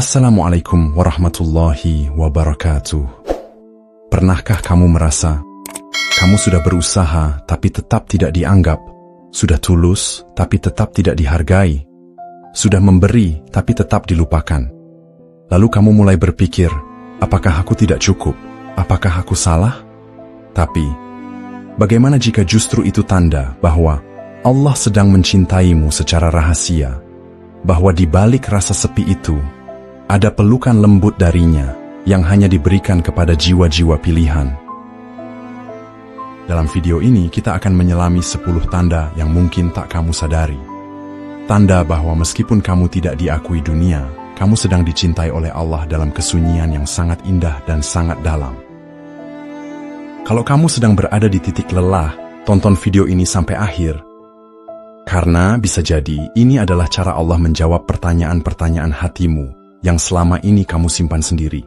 Assalamualaikum warahmatullahi wabarakatuh. Pernahkah kamu merasa kamu sudah berusaha tapi tetap tidak dianggap, sudah tulus tapi tetap tidak dihargai, sudah memberi tapi tetap dilupakan? Lalu kamu mulai berpikir, apakah aku tidak cukup? Apakah aku salah? Tapi, bagaimana jika justru itu tanda bahwa Allah sedang mencintaimu secara rahasia, bahwa di balik rasa sepi itu ada pelukan lembut darinya yang hanya diberikan kepada jiwa-jiwa pilihan. Dalam video ini kita akan menyelami 10 tanda yang mungkin tak kamu sadari. Tanda bahwa meskipun kamu tidak diakui dunia, kamu sedang dicintai oleh Allah dalam kesunyian yang sangat indah dan sangat dalam. Kalau kamu sedang berada di titik lelah, tonton video ini sampai akhir. Karena bisa jadi ini adalah cara Allah menjawab pertanyaan-pertanyaan hatimu yang selama ini kamu simpan sendiri.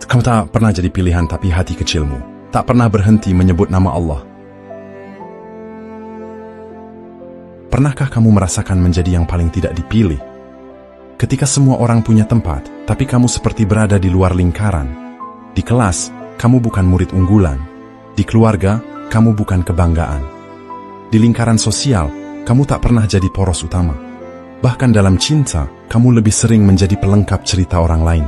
Kamu tak pernah jadi pilihan tapi hati kecilmu tak pernah berhenti menyebut nama Allah. Pernahkah kamu merasakan menjadi yang paling tidak dipilih? Ketika semua orang punya tempat, tapi kamu seperti berada di luar lingkaran. Di kelas, kamu bukan murid unggulan. Di keluarga, kamu bukan kebanggaan. Di lingkaran sosial, kamu tak pernah jadi poros utama. Bahkan dalam cinta, kamu lebih sering menjadi pelengkap cerita orang lain.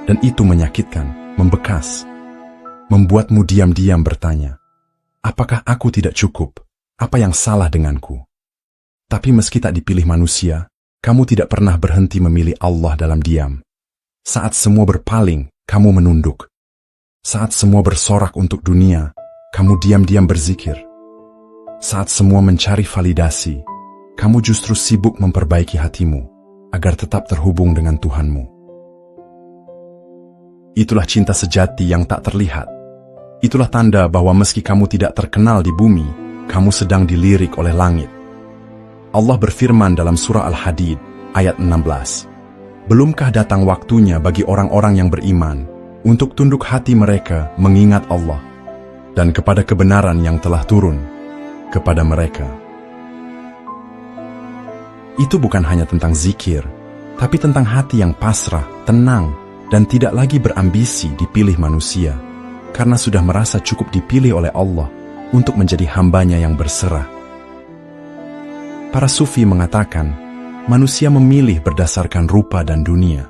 Dan itu menyakitkan, membekas, membuatmu diam-diam bertanya, apakah aku tidak cukup? Apa yang salah denganku? Tapi meski tak dipilih manusia, kamu tidak pernah berhenti memilih Allah dalam diam. Saat semua berpaling, kamu menunduk. Saat semua bersorak untuk dunia, kamu diam-diam berzikir. Saat semua mencari validasi, kamu justru sibuk memperbaiki hatimu agar tetap terhubung dengan Tuhanmu. Itulah cinta sejati yang tak terlihat. Itulah tanda bahwa meski kamu tidak terkenal di bumi, kamu sedang dilirik oleh langit. Allah berfirman dalam surah Al-Hadid, ayat 16. Belumkah datang waktunya bagi orang-orang yang beriman untuk tunduk hati mereka mengingat Allah dan kepada kebenaran yang telah turun kepada mereka. Itu bukan hanya tentang zikir, tapi tentang hati yang pasrah, tenang, dan tidak lagi berambisi dipilih manusia, karena sudah merasa cukup dipilih oleh Allah untuk menjadi hambanya yang berserah. Para sufi mengatakan, manusia memilih berdasarkan rupa dan dunia.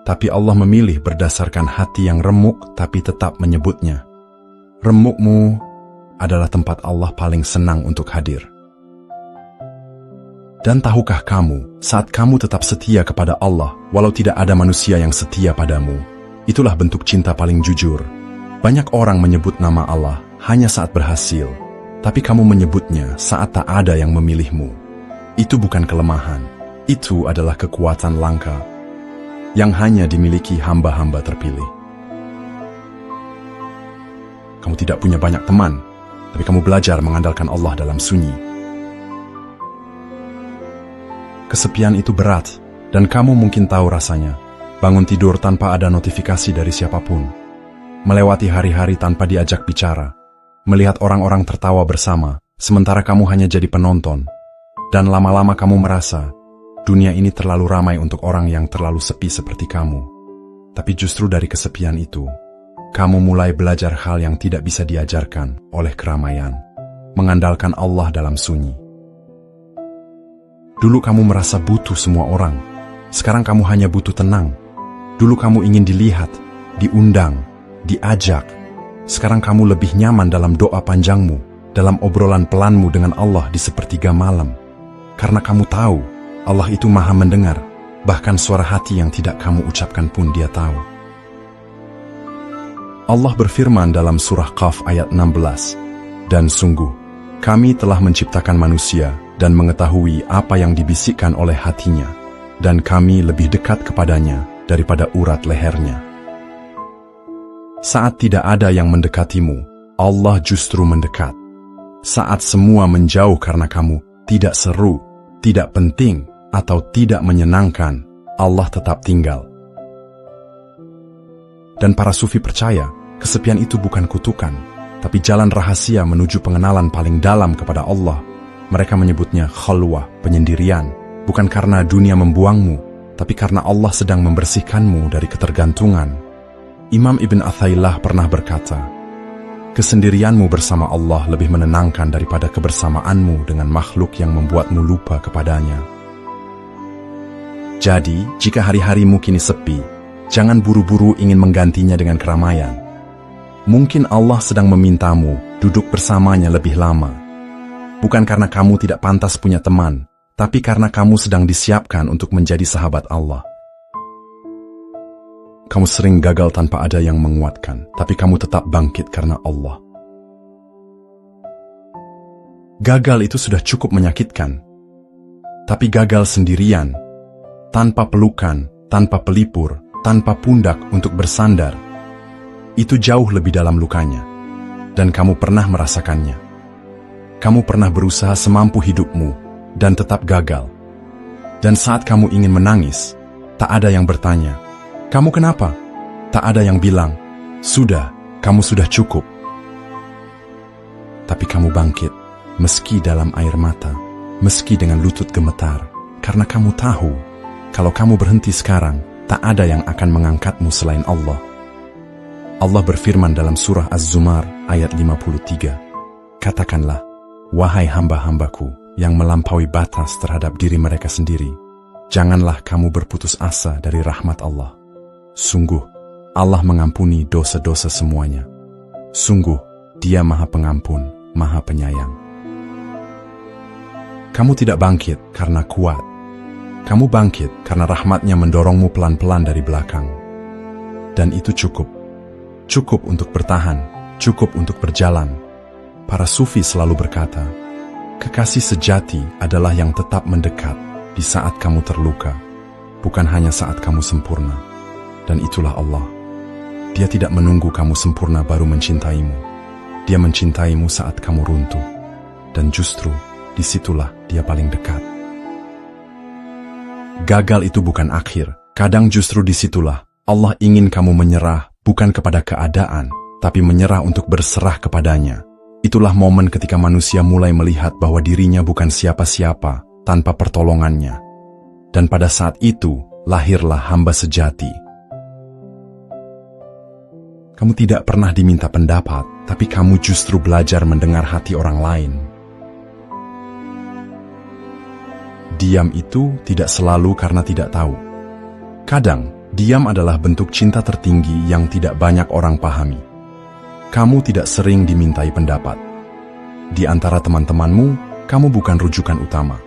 Tapi Allah memilih berdasarkan hati yang remuk tapi tetap menyebutnya. Remukmu adalah tempat Allah paling senang untuk hadir. Dan tahukah kamu, saat kamu tetap setia kepada Allah, walau tidak ada manusia yang setia padamu, itulah bentuk cinta paling jujur. Banyak orang menyebut nama Allah hanya saat berhasil, tapi kamu menyebutnya saat tak ada yang memilihmu. Itu bukan kelemahan, itu adalah kekuatan langka yang hanya dimiliki hamba-hamba terpilih. Kamu tidak punya banyak teman, tapi kamu belajar mengandalkan Allah dalam sunyi. Kesepian itu berat, dan kamu mungkin tahu rasanya. Bangun tidur tanpa ada notifikasi dari siapapun, melewati hari-hari tanpa diajak bicara, melihat orang-orang tertawa bersama, sementara kamu hanya jadi penonton, dan lama-lama kamu merasa dunia ini terlalu ramai untuk orang yang terlalu sepi seperti kamu. Tapi justru dari kesepian itu, kamu mulai belajar hal yang tidak bisa diajarkan oleh keramaian, mengandalkan Allah dalam sunyi. Dulu kamu merasa butuh semua orang, sekarang kamu hanya butuh tenang. Dulu kamu ingin dilihat, diundang, diajak. Sekarang kamu lebih nyaman dalam doa panjangmu, dalam obrolan pelanmu dengan Allah di sepertiga malam. Karena kamu tahu, Allah itu maha mendengar, bahkan suara hati yang tidak kamu ucapkan pun Dia tahu. Allah berfirman dalam surah Qaf ayat 16, dan sungguh, kami telah menciptakan manusia dan mengetahui apa yang dibisikkan oleh hatinya, dan kami lebih dekat kepadanya daripada urat lehernya. Saat tidak ada yang mendekatimu, Allah justru mendekat. Saat semua menjauh karena kamu tidak seru, tidak penting, atau tidak menyenangkan, Allah tetap tinggal. Dan para sufi percaya, Kesepian itu bukan kutukan, tapi jalan rahasia menuju pengenalan paling dalam kepada Allah. Mereka menyebutnya khalwah, penyendirian, bukan karena dunia membuangmu, tapi karena Allah sedang membersihkanmu dari ketergantungan. Imam Ibn Athaillah pernah berkata, kesendirianmu bersama Allah lebih menenangkan daripada kebersamaanmu dengan makhluk yang membuatmu lupa kepadanya. Jadi, jika hari-harimu kini sepi, jangan buru-buru ingin menggantinya dengan keramaian. Mungkin Allah sedang memintamu duduk bersamanya lebih lama. Bukan karena kamu tidak pantas punya teman, tapi karena kamu sedang disiapkan untuk menjadi sahabat Allah. Kamu sering gagal tanpa ada yang menguatkan, tapi kamu tetap bangkit karena Allah. Gagal itu sudah cukup menyakitkan. Tapi gagal sendirian, tanpa pelukan, tanpa pelipur, tanpa pundak untuk bersandar, itu jauh lebih dalam lukanya. Dan kamu pernah merasakannya. Kamu pernah berusaha semampu hidupmu dan tetap gagal. Dan saat kamu ingin menangis, tak ada yang bertanya, "Kamu kenapa?" Tak ada yang bilang, "Sudah, kamu sudah cukup." Tapi kamu bangkit, meski dalam air mata, meski dengan lutut gemetar, karena kamu tahu, kalau kamu berhenti sekarang, tak ada yang akan mengangkatmu selain Allah. Allah berfirman dalam surah Az-Zumar ayat 53, "Katakanlah, wahai hamba-hambaku yang melampaui batas terhadap diri mereka sendiri, janganlah kamu berputus asa dari rahmat Allah. Sungguh, Allah mengampuni dosa-dosa semuanya. Sungguh, Dia Maha Pengampun, Maha Penyayang." Kamu tidak bangkit karena kuat. Kamu bangkit karena rahmatnya mendorongmu pelan-pelan dari belakang. Dan itu cukup. Cukup untuk bertahan, cukup untuk berjalan. Para sufi selalu berkata, kekasih sejati adalah yang tetap mendekat di saat kamu terluka, bukan hanya saat kamu sempurna. Dan itulah Allah. Dia tidak menunggu kamu sempurna baru mencintaimu. Dia mencintaimu saat kamu runtuh. Dan justru disitulah Dia paling dekat. Gagal itu bukan akhir. Kadang justru disitulah Allah ingin kamu menyerah, bukan kepada keadaan, tapi menyerah untuk berserah kepadanya. Itulah momen ketika manusia mulai melihat bahwa dirinya bukan siapa-siapa tanpa pertolongannya. Dan pada saat itu, lahirlah hamba sejati. Kamu tidak pernah diminta pendapat, tapi kamu justru belajar mendengar hati orang lain. Diam itu tidak selalu karena tidak tahu. Kadang, diam adalah bentuk cinta tertinggi yang tidak banyak orang pahami. Kamu tidak sering dimintai pendapat. Di antara teman-temanmu, kamu bukan rujukan utama.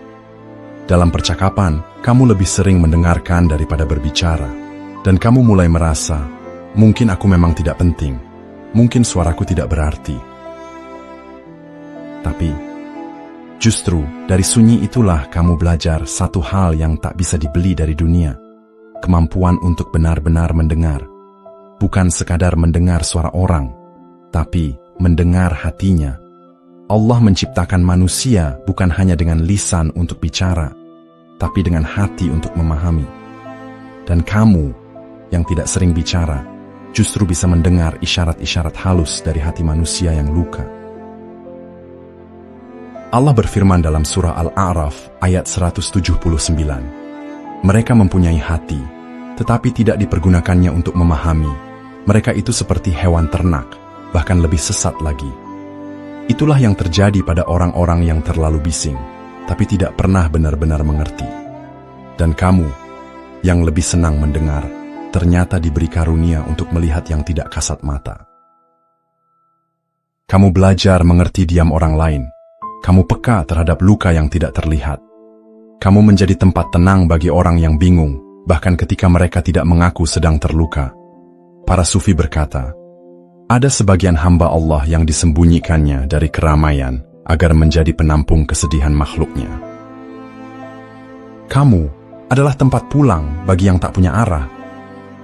Dalam percakapan, kamu lebih sering mendengarkan daripada berbicara. Dan kamu mulai merasa, mungkin aku memang tidak penting. Mungkin suaraku tidak berarti. Tapi, justru dari sunyi itulah kamu belajar satu hal yang tak bisa dibeli dari dunia. Kemampuan untuk benar-benar mendengar. Bukan sekadar mendengar suara orang, tapi mendengar hatinya. Allah menciptakan manusia bukan hanya dengan lisan untuk bicara, tapi dengan hati untuk memahami. Dan kamu, yang tidak sering bicara, justru bisa mendengar isyarat-isyarat halus dari hati manusia yang luka. Allah berfirman dalam surah Al-A'raf ayat 179. Mereka mempunyai hati, tetapi tidak dipergunakannya untuk memahami. Mereka itu seperti hewan ternak, bahkan lebih sesat lagi. Itulah yang terjadi pada orang-orang yang terlalu bising, tapi tidak pernah benar-benar mengerti. Dan kamu, yang lebih senang mendengar, ternyata diberi karunia untuk melihat yang tidak kasat mata. Kamu belajar mengerti diam orang lain. Kamu peka terhadap luka yang tidak terlihat. Kamu menjadi tempat tenang bagi orang yang bingung, bahkan ketika mereka tidak mengaku sedang terluka. Para sufi berkata, ada sebagian hamba Allah yang disembunyikannya dari keramaian agar menjadi penampung kesedihan makhluknya. Kamu adalah tempat pulang bagi yang tak punya arah.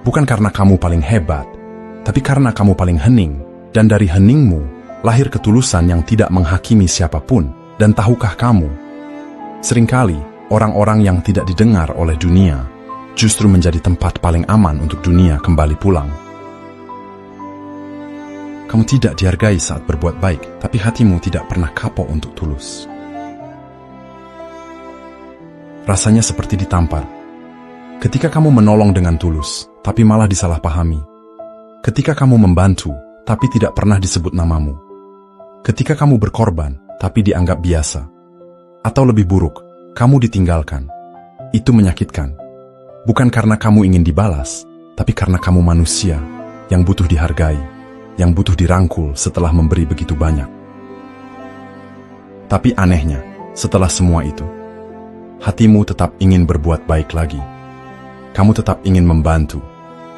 Bukan karena kamu paling hebat, tapi karena kamu paling hening. Dan dari heningmu, lahir ketulusan yang tidak menghakimi siapapun. Dan tahukah kamu, seringkali orang-orang yang tidak didengar oleh dunia justru menjadi tempat paling aman untuk dunia kembali pulang. Kamu tidak dihargai saat berbuat baik, tapi hatimu tidak pernah kapok untuk tulus. Rasanya seperti ditampar. Ketika kamu menolong dengan tulus, tapi malah disalahpahami. Ketika kamu membantu, tapi tidak pernah disebut namamu. Ketika kamu berkorban, tapi dianggap biasa. Atau lebih buruk, kamu ditinggalkan. Itu menyakitkan. Bukan karena kamu ingin dibalas, tapi karena kamu manusia yang butuh dihargai, yang butuh dirangkul setelah memberi begitu banyak. Tapi anehnya, setelah semua itu, hatimu tetap ingin berbuat baik lagi. Kamu tetap ingin membantu.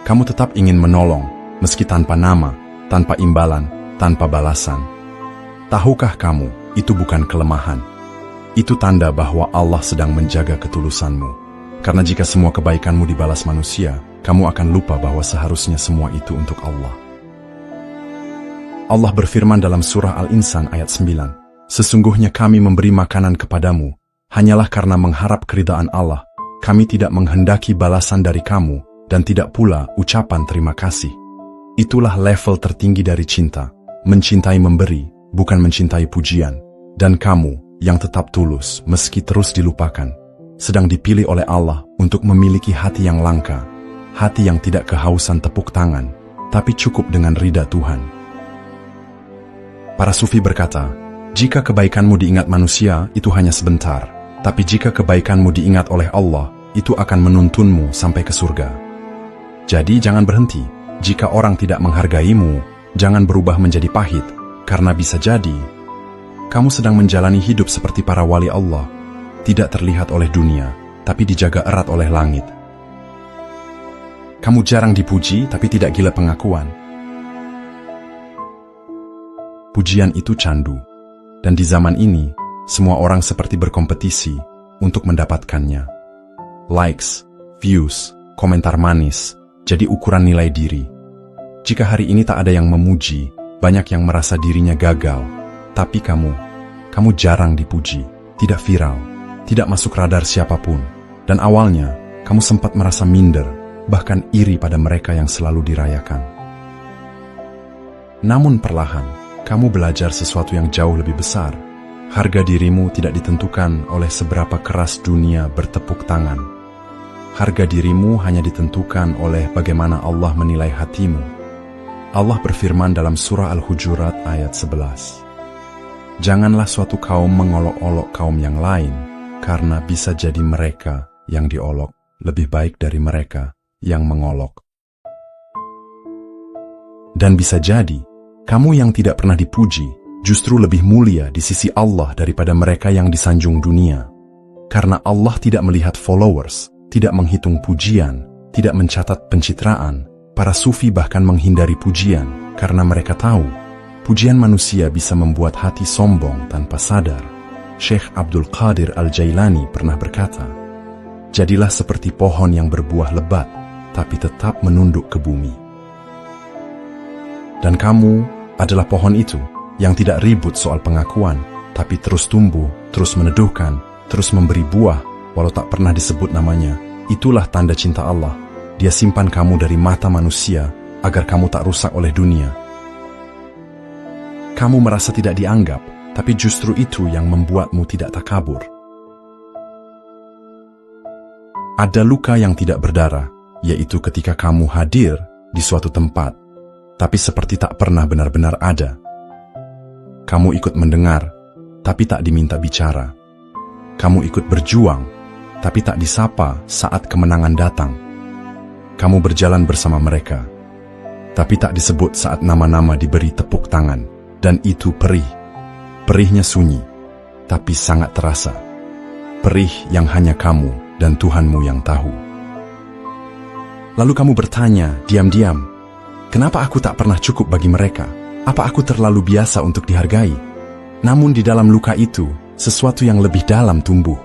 Kamu tetap ingin menolong, meski tanpa nama, tanpa imbalan, tanpa balasan. Tahukah kamu, itu bukan kelemahan. Itu tanda bahwa Allah sedang menjaga ketulusanmu. Karena jika semua kebaikanmu dibalas manusia, kamu akan lupa bahwa seharusnya semua itu untuk Allah. Allah berfirman dalam surah Al-Insan ayat 9, "Sesungguhnya kami memberi makanan kepadamu, hanyalah karena mengharap keridaan Allah. Kami tidak menghendaki balasan dari kamu, dan tidak pula ucapan terima kasih." Itulah level tertinggi dari cinta, mencintai memberi, bukan mencintai pujian. Dan kamu, yang tetap tulus meski terus dilupakan, sedang dipilih oleh Allah untuk memiliki hati yang langka, hati yang tidak kehausan tepuk tangan, tapi cukup dengan ridha Tuhan. Para sufi berkata, jika kebaikanmu diingat manusia, itu hanya sebentar. Tapi jika kebaikanmu diingat oleh Allah, itu akan menuntunmu sampai ke surga. Jadi jangan berhenti. Jika orang tidak menghargaimu, jangan berubah menjadi pahit. Karena bisa jadi, kamu sedang menjalani hidup seperti para wali Allah. Tidak terlihat oleh dunia, tapi dijaga erat oleh langit. Kamu jarang dipuji, tapi tidak gila pengakuan. Pujian itu candu, dan di zaman ini, semua orang seperti berkompetisi untuk mendapatkannya. Likes, views, komentar manis, jadi ukuran nilai diri. Jika hari ini tak ada yang memuji, banyak yang merasa dirinya gagal. Tapi kamu jarang dipuji, tidak viral, tidak masuk radar siapapun. Dan awalnya, kamu sempat merasa minder, bahkan iri pada mereka yang selalu dirayakan. Namun perlahan, kamu belajar sesuatu yang jauh lebih besar. Harga dirimu tidak ditentukan oleh seberapa keras dunia bertepuk tangan. Harga dirimu hanya ditentukan oleh bagaimana Allah menilai hatimu. Allah berfirman dalam surah Al-Hujurat ayat 11. Janganlah suatu kaum mengolok-olok kaum yang lain, karena bisa jadi mereka yang diolok lebih baik dari mereka yang mengolok. Dan bisa jadi, kamu yang tidak pernah dipuji, justru lebih mulia di sisi Allah daripada mereka yang disanjung dunia. Karena Allah tidak melihat followers, tidak menghitung pujian, tidak mencatat pencitraan. Para sufi bahkan menghindari pujian, karena mereka tahu, pujian manusia bisa membuat hati sombong tanpa sadar. Syekh Abdul Qadir Al-Jailani pernah berkata, jadilah seperti pohon yang berbuah lebat, tapi tetap menunduk ke bumi. Dan kamu adalah pohon itu, yang tidak ribut soal pengakuan, tapi terus tumbuh, terus meneduhkan, terus memberi buah, walau tak pernah disebut namanya. Itulah tanda cinta Allah. Dia simpan kamu dari mata manusia, agar kamu tak rusak oleh dunia. Kamu merasa tidak dianggap, tapi justru itu yang membuatmu tidak takabur. Ada luka yang tidak berdarah, yaitu ketika kamu hadir di suatu tempat, tapi seperti tak pernah benar-benar ada. Kamu ikut mendengar, tapi tak diminta bicara. Kamu ikut berjuang, tapi tak disapa saat kemenangan datang. Kamu berjalan bersama mereka, tapi tak disebut saat nama-nama diberi tepuk tangan. Dan itu perih. Perihnya sunyi, tapi sangat terasa. Perih yang hanya kamu dan Tuhanmu yang tahu. Lalu kamu bertanya, diam-diam, kenapa aku tak pernah cukup bagi mereka? Apa aku terlalu biasa untuk dihargai? Namun di dalam luka itu, sesuatu yang lebih dalam tumbuh.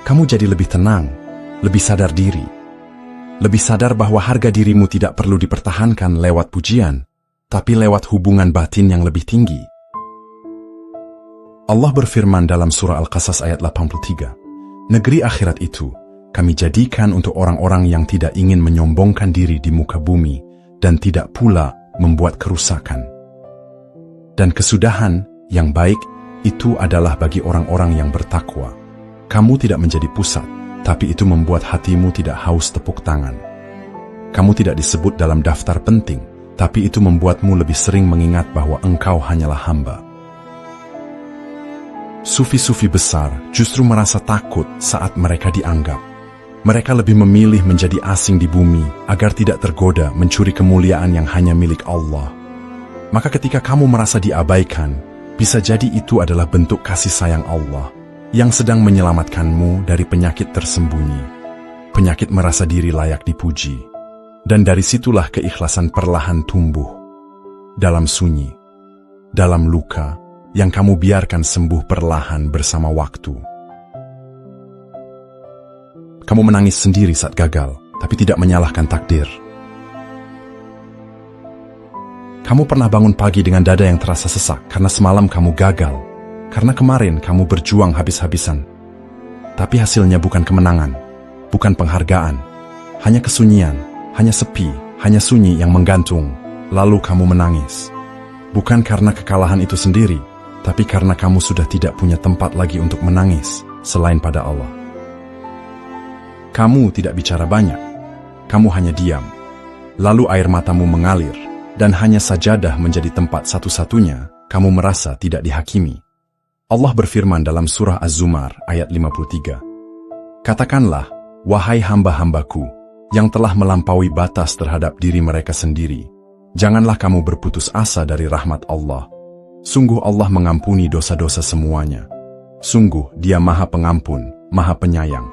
Kamu jadi lebih tenang, lebih sadar diri. Lebih sadar bahwa harga dirimu tidak perlu dipertahankan lewat pujian, tapi lewat hubungan batin yang lebih tinggi. Allah berfirman dalam surah Al-Qasas ayat 83, negeri akhirat itu kami jadikan untuk orang-orang yang tidak ingin menyombongkan diri di muka bumi dan tidak pula membuat kerusakan. Dan kesudahan yang baik itu adalah bagi orang-orang yang bertakwa. Kamu tidak menjadi pusat, tapi itu membuat hatimu tidak haus tepuk tangan. Kamu tidak disebut dalam daftar penting, tapi itu membuatmu lebih sering mengingat bahwa engkau hanyalah hamba. Sufi-sufi besar justru merasa takut saat mereka dianggap. Mereka lebih memilih menjadi asing di bumi agar tidak tergoda mencuri kemuliaan yang hanya milik Allah. Maka ketika kamu merasa diabaikan, bisa jadi itu adalah bentuk kasih sayang Allah yang sedang menyelamatkanmu dari penyakit tersembunyi, penyakit merasa diri layak dipuji. Dan dari situlah keikhlasan perlahan tumbuh. Dalam sunyi, dalam luka, yang kamu biarkan sembuh perlahan bersama waktu. Kamu menangis sendiri saat gagal, tapi tidak menyalahkan takdir. Kamu pernah bangun pagi dengan dada yang terasa sesak karena semalam kamu gagal, karena kemarin kamu berjuang habis-habisan. Tapi hasilnya bukan kemenangan, bukan penghargaan, hanya kesunyian, hanya sepi, hanya sunyi yang menggantung. Lalu kamu menangis. Bukan karena kekalahan itu sendiri, tapi karena kamu sudah tidak punya tempat lagi untuk menangis selain pada Allah. Kamu tidak bicara banyak, kamu hanya diam. Lalu air matamu mengalir, dan hanya sajadah menjadi tempat satu-satunya kamu merasa tidak dihakimi. Allah berfirman dalam surah Az-Zumar ayat 53. Katakanlah, wahai hamba-hambaku, yang telah melampaui batas terhadap diri mereka sendiri, janganlah kamu berputus asa dari rahmat Allah. Sungguh Allah mengampuni dosa-dosa semuanya. Sungguh Dia Maha Pengampun, Maha Penyayang.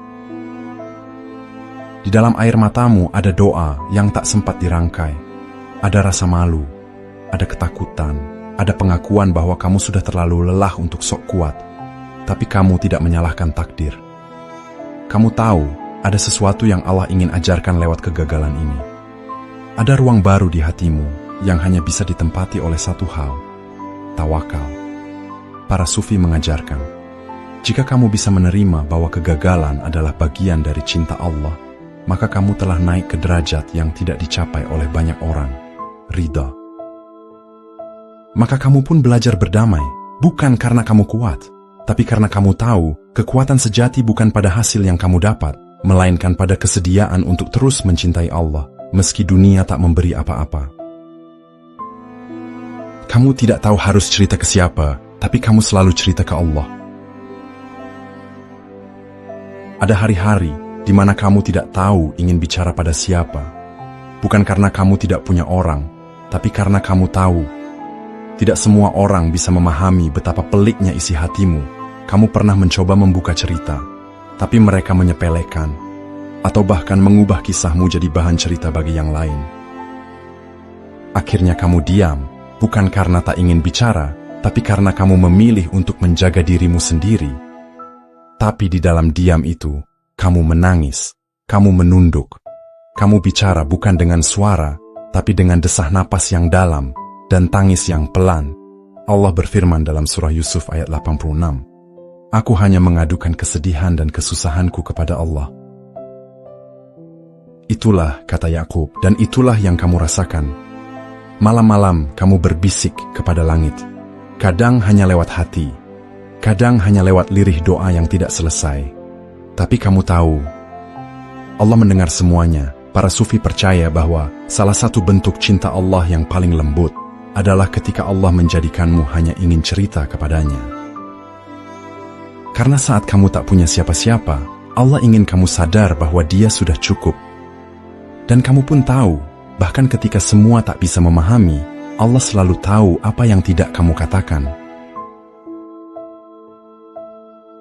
Di dalam air matamu ada doa yang tak sempat dirangkai. Ada rasa malu, ada ketakutan, ada pengakuan bahwa kamu sudah terlalu lelah untuk sok kuat. Tapi kamu tidak menyalahkan takdir. Kamu tahu, ada sesuatu yang Allah ingin ajarkan lewat kegagalan ini. Ada ruang baru di hatimu yang hanya bisa ditempati oleh satu hal, tawakal. Para sufi mengajarkan, jika kamu bisa menerima bahwa kegagalan adalah bagian dari cinta Allah, maka kamu telah naik ke derajat yang tidak dicapai oleh banyak orang, ridha. Maka kamu pun belajar berdamai, bukan karena kamu kuat, tapi karena kamu tahu kekuatan sejati bukan pada hasil yang kamu dapat, melainkan pada kesediaan untuk terus mencintai Allah, meski dunia tak memberi apa-apa. Kamu tidak tahu harus cerita ke siapa, tapi kamu selalu cerita ke Allah. Ada hari-hari di mana kamu tidak tahu ingin bicara pada siapa, bukan karena kamu tidak punya orang, tapi karena kamu tahu, tidak semua orang bisa memahami betapa peliknya isi hatimu. Kamu pernah mencoba membuka cerita, tapi mereka menyepelekan, atau bahkan mengubah kisahmu jadi bahan cerita bagi yang lain. Akhirnya kamu diam, bukan karena tak ingin bicara, tapi karena kamu memilih untuk menjaga dirimu sendiri. Tapi di dalam diam itu, kamu menangis, kamu menunduk. Kamu bicara bukan dengan suara, tapi dengan desah napas yang dalam dan tangis yang pelan. Allah berfirman dalam surah Yusuf ayat 86. Aku hanya mengadukan kesedihan dan kesusahanku kepada Allah. Itulah kata Yakub, dan itulah yang kamu rasakan. Malam-malam kamu berbisik kepada langit. Kadang hanya lewat hati, kadang hanya lewat lirih doa yang tidak selesai. Tapi kamu tahu, Allah mendengar semuanya. Para sufi percaya bahwa salah satu bentuk cinta Allah yang paling lembut adalah ketika Allah menjadikanmu hanya ingin cerita kepadanya. Karena saat kamu tak punya siapa-siapa, Allah ingin kamu sadar bahwa Dia sudah cukup. Dan kamu pun tahu, bahkan ketika semua tak bisa memahami, Allah selalu tahu apa yang tidak kamu katakan.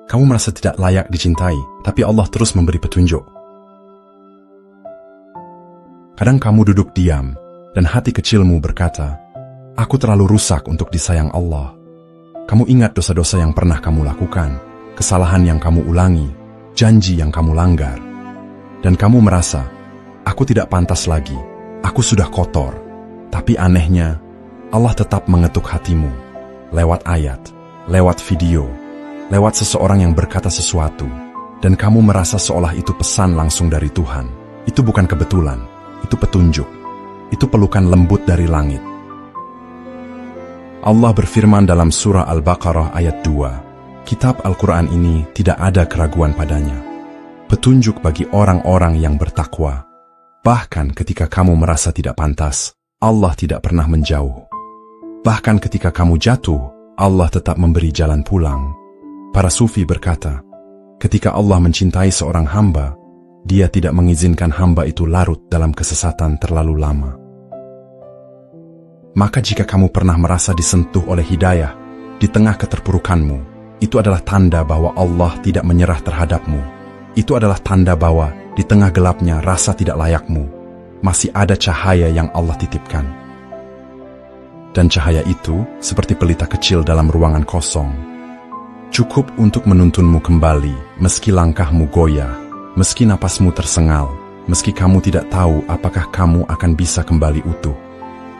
Kamu merasa tidak layak dicintai, tapi Allah terus memberi petunjuk. Kadang kamu duduk diam, dan hati kecilmu berkata, aku terlalu rusak untuk disayang Allah. Kamu ingat dosa-dosa yang pernah kamu lakukan, kesalahan yang kamu ulangi, janji yang kamu langgar. Dan kamu merasa, aku tidak pantas lagi, aku sudah kotor. Tapi anehnya, Allah tetap mengetuk hatimu, lewat ayat, lewat video, lewat seseorang yang berkata sesuatu, dan kamu merasa seolah itu pesan langsung dari Tuhan. Itu bukan kebetulan. Itu petunjuk, itu pelukan lembut dari langit. Allah berfirman dalam surah Al-Baqarah ayat 2, kitab Al-Quran ini tidak ada keraguan padanya. Petunjuk bagi orang-orang yang bertakwa. Bahkan ketika kamu merasa tidak pantas, Allah tidak pernah menjauh. Bahkan ketika kamu jatuh, Allah tetap memberi jalan pulang. Para sufi berkata, ketika Allah mencintai seorang hamba, Dia tidak mengizinkan hamba itu larut dalam kesesatan terlalu lama. Maka jika kamu pernah merasa disentuh oleh hidayah di tengah keterpurukanmu, itu adalah tanda bahwa Allah tidak menyerah terhadapmu. Itu adalah tanda bahwa di tengah gelapnya rasa tidak layakmu, masih ada cahaya yang Allah titipkan. Dan cahaya itu seperti pelita kecil dalam ruangan kosong. Cukup untuk menuntunmu kembali, meski langkahmu goyah, meski napasmu tersengal, meski kamu tidak tahu apakah kamu akan bisa kembali utuh.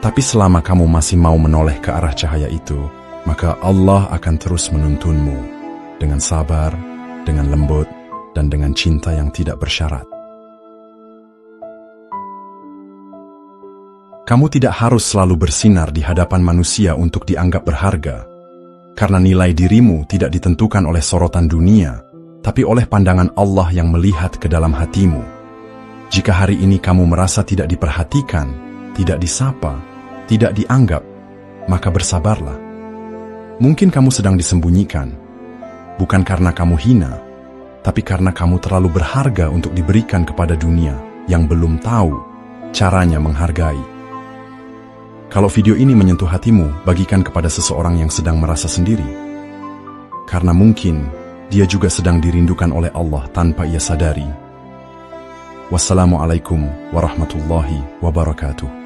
Tapi selama kamu masih mau menoleh ke arah cahaya itu, maka Allah akan terus menuntunmu dengan sabar, dengan lembut, dan dengan cinta yang tidak bersyarat. Kamu tidak harus selalu bersinar di hadapan manusia untuk dianggap berharga, karena nilai dirimu tidak ditentukan oleh sorotan dunia, tapi oleh pandangan Allah yang melihat ke dalam hatimu. Jika hari ini kamu merasa tidak diperhatikan, tidak disapa, tidak dianggap, maka bersabarlah. Mungkin kamu sedang disembunyikan, bukan karena kamu hina, tapi karena kamu terlalu berharga untuk diberikan kepada dunia yang belum tahu caranya menghargai. Kalau video ini menyentuh hatimu, bagikan kepada seseorang yang sedang merasa sendiri. Karena mungkin dia juga sedang dirindukan oleh Allah tanpa ia sadari. Wassalamualaikum warahmatullahi wabarakatuh.